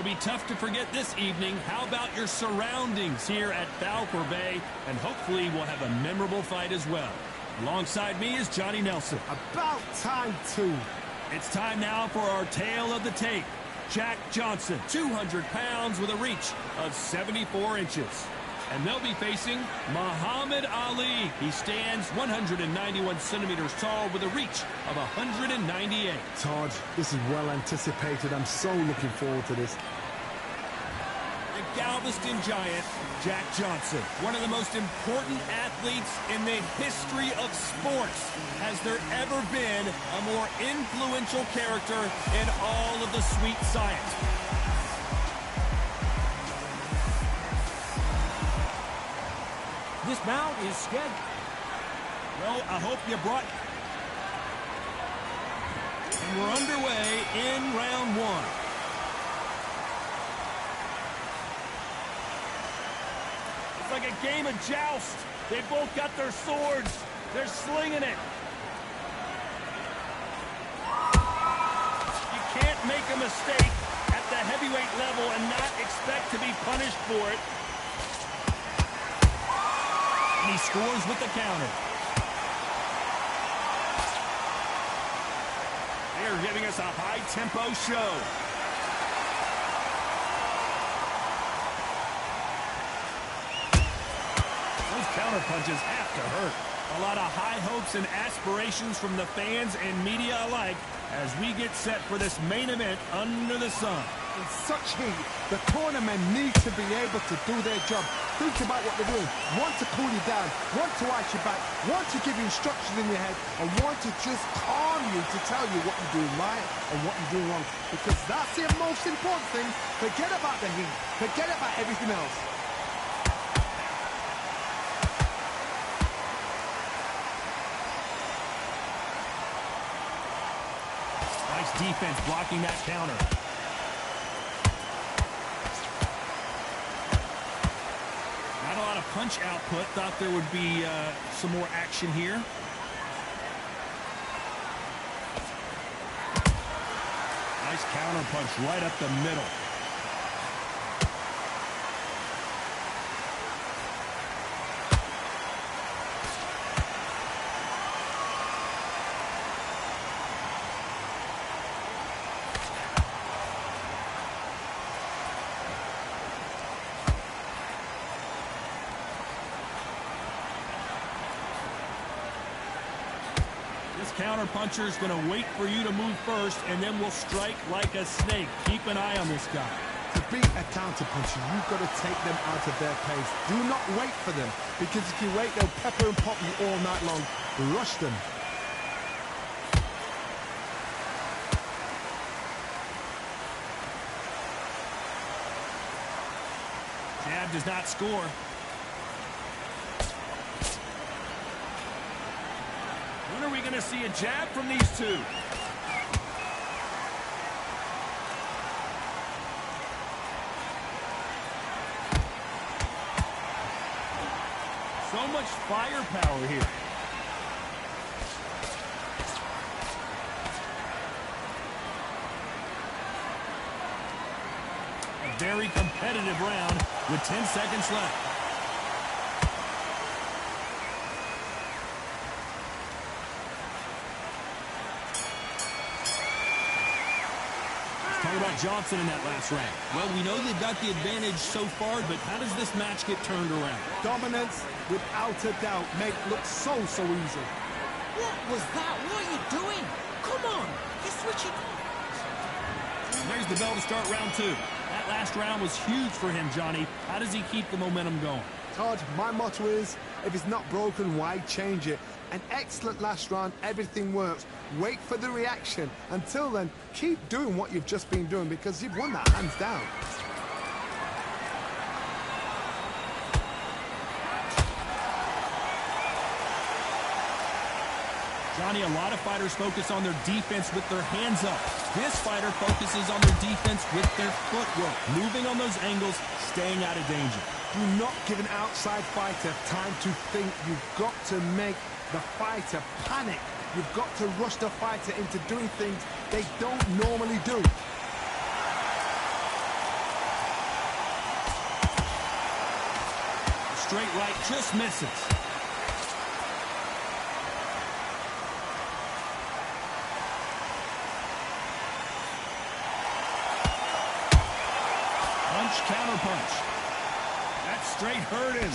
It'll be tough to forget this evening. How about your surroundings here at Balfour Bay? And hopefully we'll have a memorable fight as well. Alongside me is Johnny Nelson. About time, too. It's time now for our tale of the tape. Jack Johnson, 200 pounds with a reach of 74 inches. And they'll be facing Muhammad Ali. He stands 191 centimeters tall with a reach of 198. Todd, this is well anticipated. I'm so looking forward to this. The Galveston giant, Jack Johnson, one of the most important athletes in the history of sports. Has there ever been a more influential character in all of the sweet science? This bout is scheduled. Well, I hope you brought... And we're underway in round one. It's like a game of joust. They both got their swords. They're slinging it. You can't make a mistake at the heavyweight level and not expect to be punished for it. And he scores with the counter. They're giving us a high-tempo show. Those counter punches have to hurt. A lot of high hopes and aspirations from the fans and media alike as we get set for this main event under the sun. In such heat, the cornermen need to be able to do their job. Think about what they're doing. Want to cool you down, want to ice you back, want to give you instructions in your head, and want to just calm you to tell you what you're doing right and what you're doing wrong. Because that's the most important thing. Forget about the heat. Forget about everything else. Nice defense blocking that counter. Not a lot of punch output. Thought there would be some more action here. Nice counter punch right up the middle. This counter-puncher is going to wait for you to move first, and then will strike like a snake. Keep an eye on this guy. To beat a counter-puncher, you've got to take them out of their pace. Do not wait for them, because if you wait, they'll pepper and pop you all night long. Rush them. Jab does not score. When are we going to see a jab from these two? So much firepower here. A very competitive round with 10 seconds left. Talk about Johnson in that last round. Well, we know they've got the advantage so far, but how does this match get turned around? Dominance, without a doubt, make it look so easy. What was that? What are you doing? Come on, you're switching. There's the bell to start round two. That last round was huge for him, Johnny. How does he keep the momentum going? Todd, my motto is, if it's not broken, why change it? An excellent last round, everything works. Wait for the reaction. Until then, keep doing what you've just been doing because you've won that hands down. Johnny, a lot of fighters focus on their defense with their hands up. This fighter focuses on their defense with their footwork, moving on those angles, staying out of danger. Do not give an outside fighter time to think. You've got to make the fighter panic. You've got to rush the fighter into doing things they don't normally do. straight right just misses. Punch, counter punch. That straight hurt him.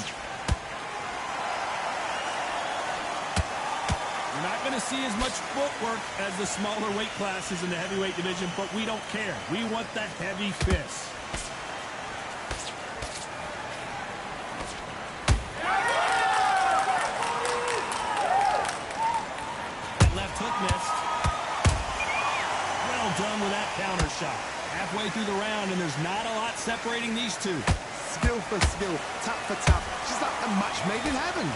You're not going to see as much footwork as the smaller weight classes in the heavyweight division, but we don't care. We want that heavy fist. That left hook missed. Well done with that counter shot. Halfway through the round, and there's not a lot separating these two. Skill for skill, tap for tap. Just like a match made in heaven.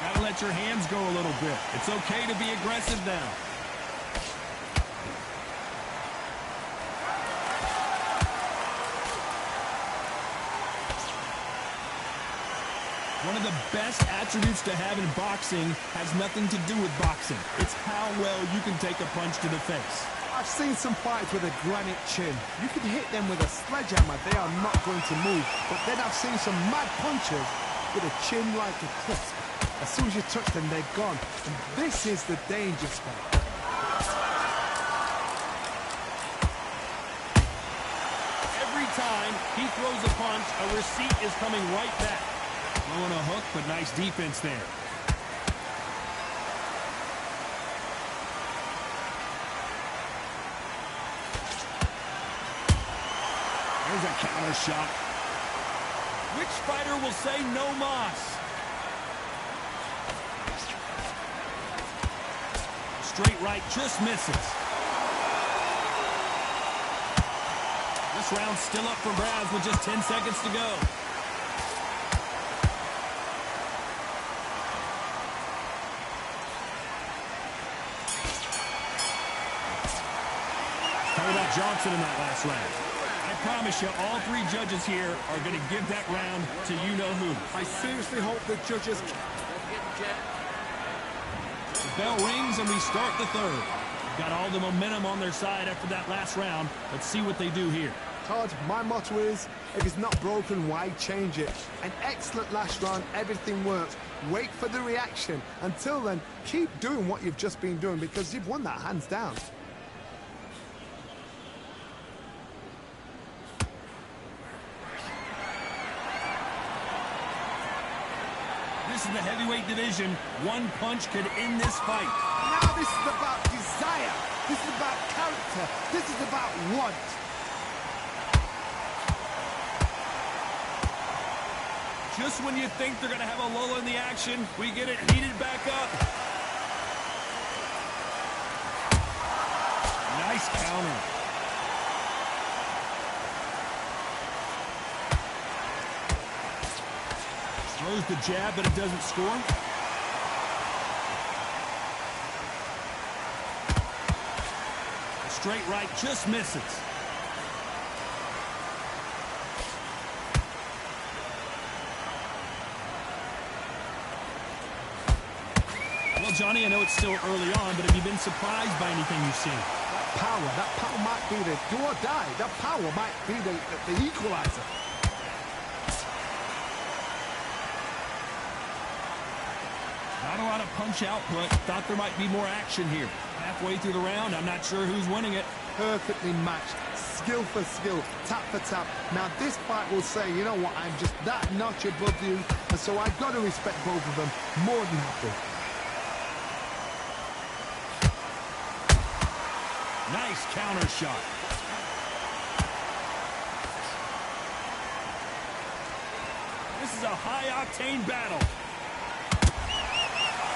Gotta let your hands go a little bit. It's okay to be aggressive now. One of the best attributes to have in boxing has nothing to do with boxing. It's how well you can take a punch to the face. I've seen some fights with a granite chin. You can hit them with a sledgehammer, they are not going to move. But then I've seen some mad punchers with a chin like a crisp. As soon as you touch them, they're gone. And this is the danger spot. Every time he throws a punch, a receipt is coming right back. Throwing a hook, but nice defense there. There's a counter shot. Which fighter will say no mas? Straight right just misses. This round's still up for grabs with just 10 seconds to go. Talk about Johnson in that last round. I promise you, all three judges here are going to give that round to you-know-who. I seriously hope the judges... The bell rings and we start the third. Got all the momentum on their side after that last round. Let's see what they do here. Todd, my motto is, if it's not broken, why change it? An excellent last round, everything works. Wait for the reaction. Until then, keep doing what you've just been doing because you've won that hands down. This is the heavyweight division. One punch could end this fight. Now this is about desire. This is about character. This is about want. Just when you think they're going to have a lull in the action, we get it heated back up. Nice counter. Throws the jab, but it doesn't score. A straight right just misses. Well, Johnny, I know it's still early on, but have you been surprised by anything you've seen? That power might be the do or die. That power might be the equalizer. Not a lot of punch output. Thought there might be more action here. Halfway through the round, I'm not sure who's winning it. Perfectly matched. Skill for skill, tap for tap. Now this fight will say, you know what, I'm just that notch above you, and so I've got to respect both of them more than happy. Nice counter shot. This is a high-octane battle.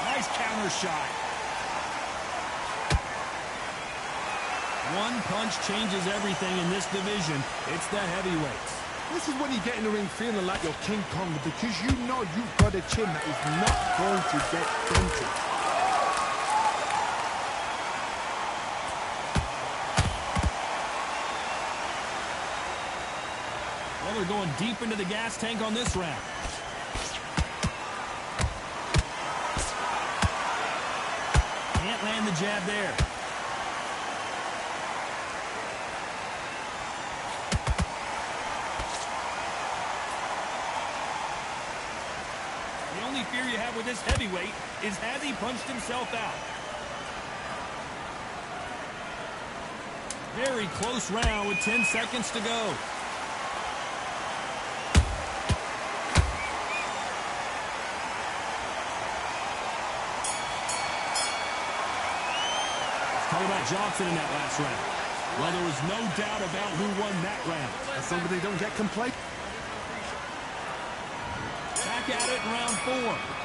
Nice counter shot. One punch changes everything in this division. It's the heavyweights. This is when you get in the ring feeling like you're King Kong because you know you've got a chin that is not going to get dented. Well, they're going deep into the gas tank on this round. Can't land the jab there. fear you have with this heavyweight is, has he punched himself out? Very close round with 10 seconds to go. Talk about Johnson in that last round. Well, there was no doubt about who won that round. As long as they don't get complacent. Back at it in round 4.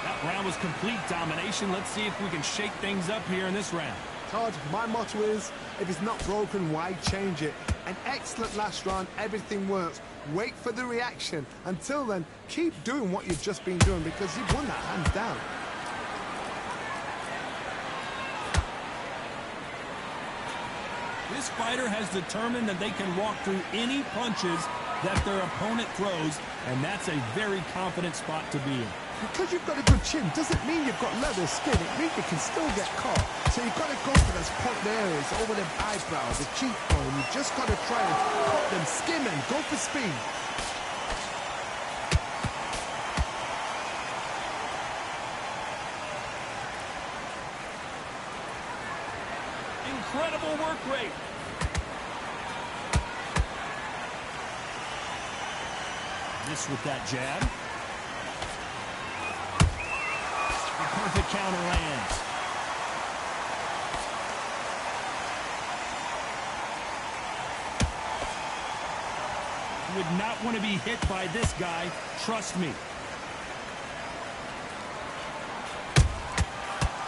That round was complete domination. Let's see if we can shake things up here in this round. Todd, my motto is, if it's not broken, why change it? An excellent last round, everything works. Wait for the reaction. Until then, keep doing what you've just been doing because you've won that hands down. This fighter has determined that they can walk through any punches that their opponent throws, and that's a very confident spot to be in. Because you've got a good chin doesn't mean you've got leather skin. It means you can still get caught. So you've got to go for those point areas over the eyebrows, the cheekbone. You've just got to try and cut them, skim and go for speed. Incredible work rate. This with that jab. A perfect counter lands. You would not want to be hit by this guy, trust me.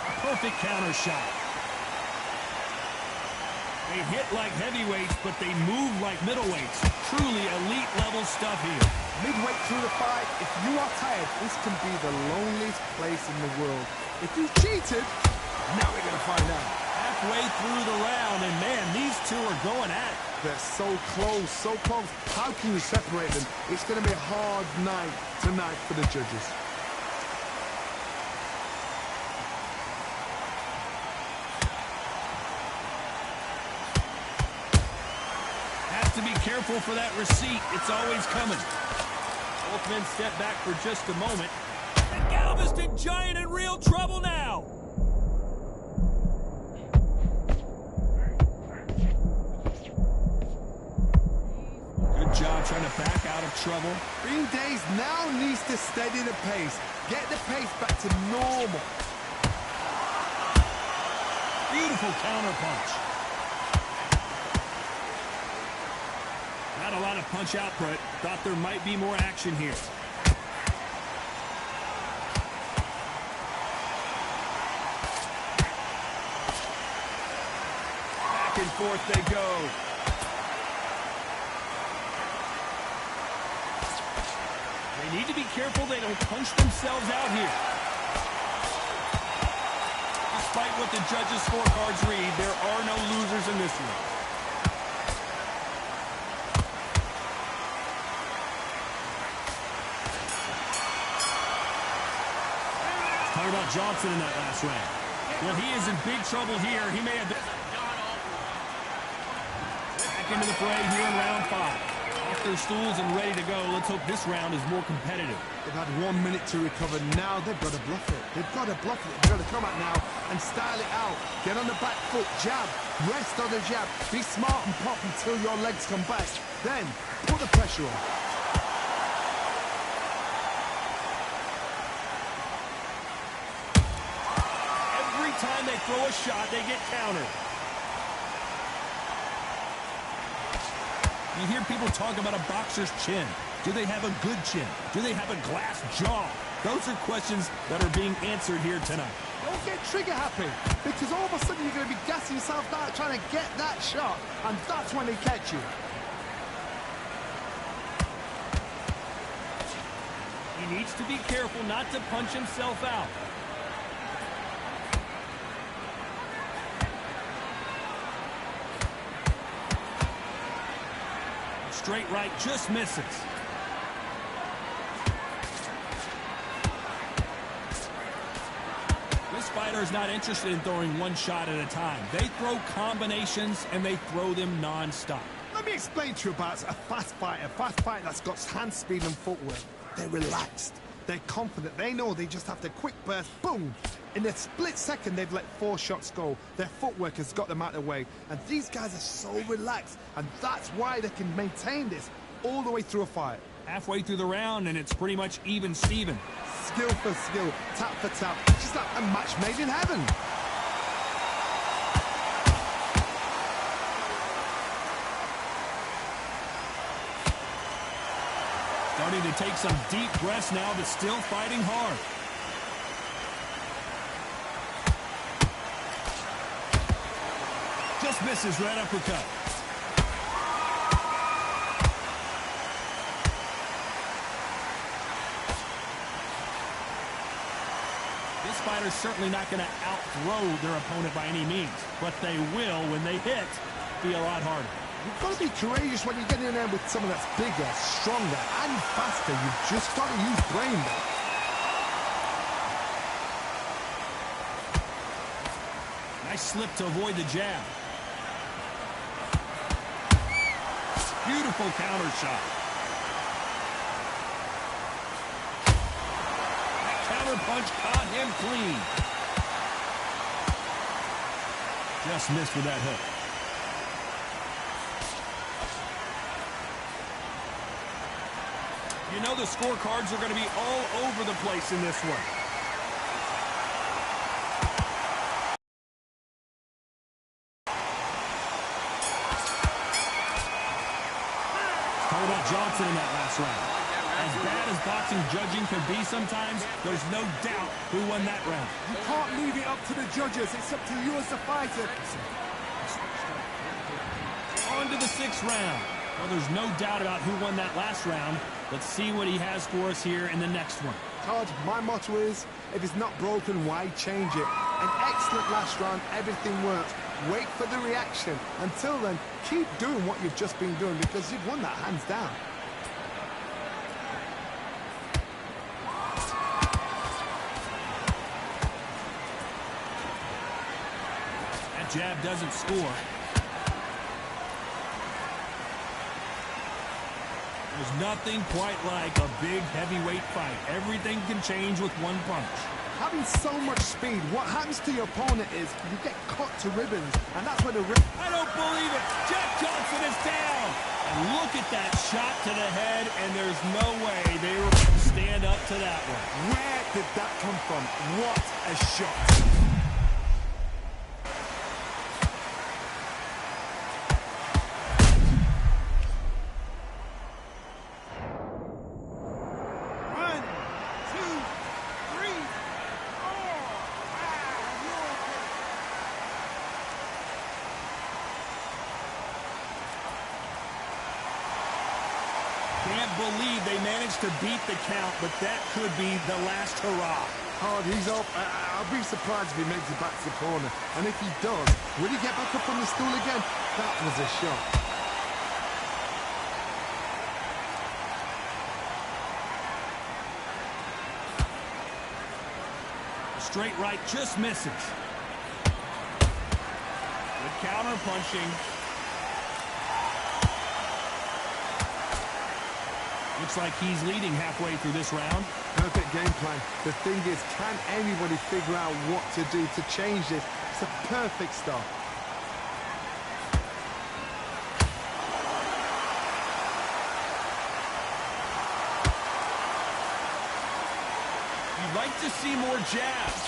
A perfect counter shot. They hit like heavyweights, but they move like middleweights. Truly elite level stuff here. Midway through the fight, if you are tired, this can be the loneliest place in the world. If you cheated, now we're going to find out. Halfway through the round, and man, these two are going at it. They're so close, so close. How can you separate them? It's going to be a hard night tonight for the judges. To be careful for that receipt. It's always coming. Both men step back for just a moment. And Galveston Giant in real trouble now. Good job trying to back out of trouble. Green Days now needs to steady the pace. Get the pace back to normal. Beautiful counter punch. Not a lot of punch output. Thought there might be more action here. Back and forth they go. They need to be careful they don't punch themselves out here. Despite what the judges' scorecards read, there are no losers in this one. Talk about Johnson in that last round. Well, he is in big trouble here. He may have been back into the fray here in round 5. Off their stools and ready to go. Let's hope this round is more competitive. They've had 1 minute to recover. Now they've got to bluff it. They've got to bluff it. They've got to come out now and style it out. Get on the back foot, jab, rest on the jab. Be smart and pop until your legs come back. Then put the pressure on. Time they throw a shot, they get countered. You hear people talk about a boxer's chin. Do they have a good chin? Do they have a glass jaw? Those are questions that are being answered here tonight. Don't get trigger happy, because all of a sudden you're going to be gassing yourself out trying to get that shot, and that's when they catch you. He needs to be careful not to punch himself out. Straight right just misses. This fighter is not interested in throwing one shot at a time. They throw combinations and they throw them non-stop. Let me explain to you about a fast fighter that's got hand speed and footwork. They're relaxed. They're confident. They know they just have to quick burst, boom. In a split second, they've let 4 shots go. Their footwork has got them out of the way. And these guys are so relaxed. And that's why they can maintain this all the way through a fight. Halfway through the round, and it's pretty much even Steven. Skill for skill, tap for tap. Just like a match made in heaven. Starting to take some deep breaths now, but still fighting hard. Just misses right uppercut. This fighter's certainly not going to outthrow their opponent by any means, but they will, when they hit, be a lot harder. You've got to be courageous when you get in there with someone that's bigger, stronger, and faster. You've just got to use brain there. Nice slip to avoid the jab. Beautiful counter shot. That counter punch caught him clean. Just missed with that hook. You know the scorecards are going to be all over the place in this one. Talk about Johnson in that last round. As bad as boxing judging can be sometimes, there's no doubt who won that round. You can't leave it up to the judges. It's up to you as the fighter. On to the 6th round. Well, there's no doubt about who won that last round. Let's see what he has for us here in the next one. Todd, my motto is, if it's not broken, why change it? An excellent last round, everything worked. Wait for the reaction. Until then, keep doing what you've just been doing because you've won that hands down. That jab doesn't score. There's nothing quite like a big heavyweight fight. Everything can change with one punch. Having so much speed, what happens to your opponent is you get cut to ribbons, and that's where the I don't believe it. Jack Johnson is down. And look at that shot to the head, and there's no way they were going to stand up to that one. Where did that come from? What a shot. Can't believe they managed to beat the count, but that could be the last hurrah. Hard, he's up. I'll be surprised if he makes it back to the corner. And if he does, will he get back up on the stool again? That was a shot. Straight right just misses. Good counter punching. Looks like he's leading halfway through this round. Perfect game plan. The thing is, can anybody figure out what to do to change this? It's a perfect start. You'd like to see more jabs.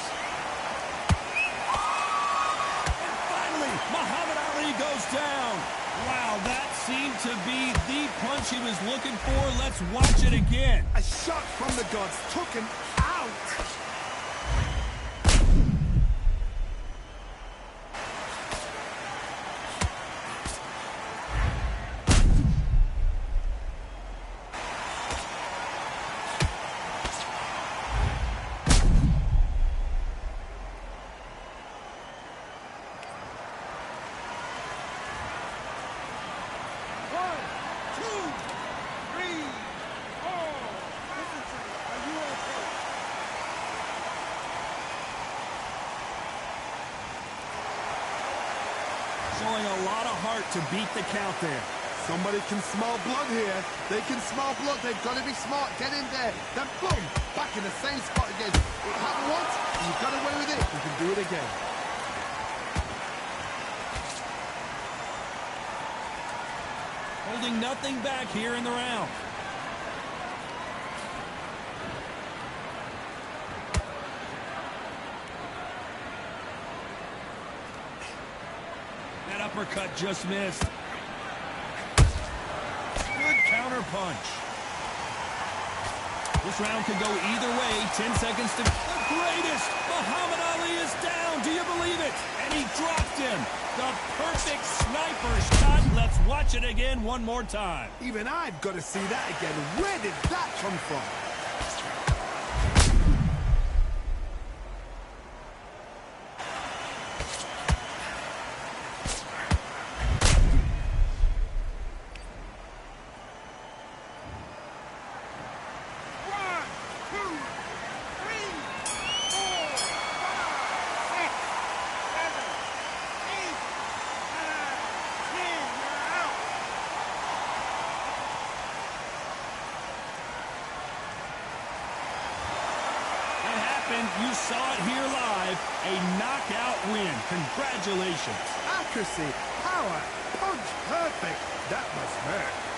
And finally, Muhammad Ali goes down. Wow, that seemed to be the punch he was looking for. Let's watch it again. A shot from the gods took him out. Showing a lot of heart to beat the count there. Somebody can smell blood here. They can smell blood. They've got to be smart. Get in there. Then boom, back in the same spot again. It happened once. You got away with it. You can do it again. Holding nothing back here in the round. That uppercut just missed. Good counter punch. This round could go either way. 10 seconds to... The greatest! Muhammad Ali is down. Do you believe it? And he dropped him. The perfect sniper shot. Let's watch it again one more time. Even I've got to see that again. Where did that come from? You saw it here live. A knockout win. Congratulations. Accuracy, power, punch, perfect. That must hurt.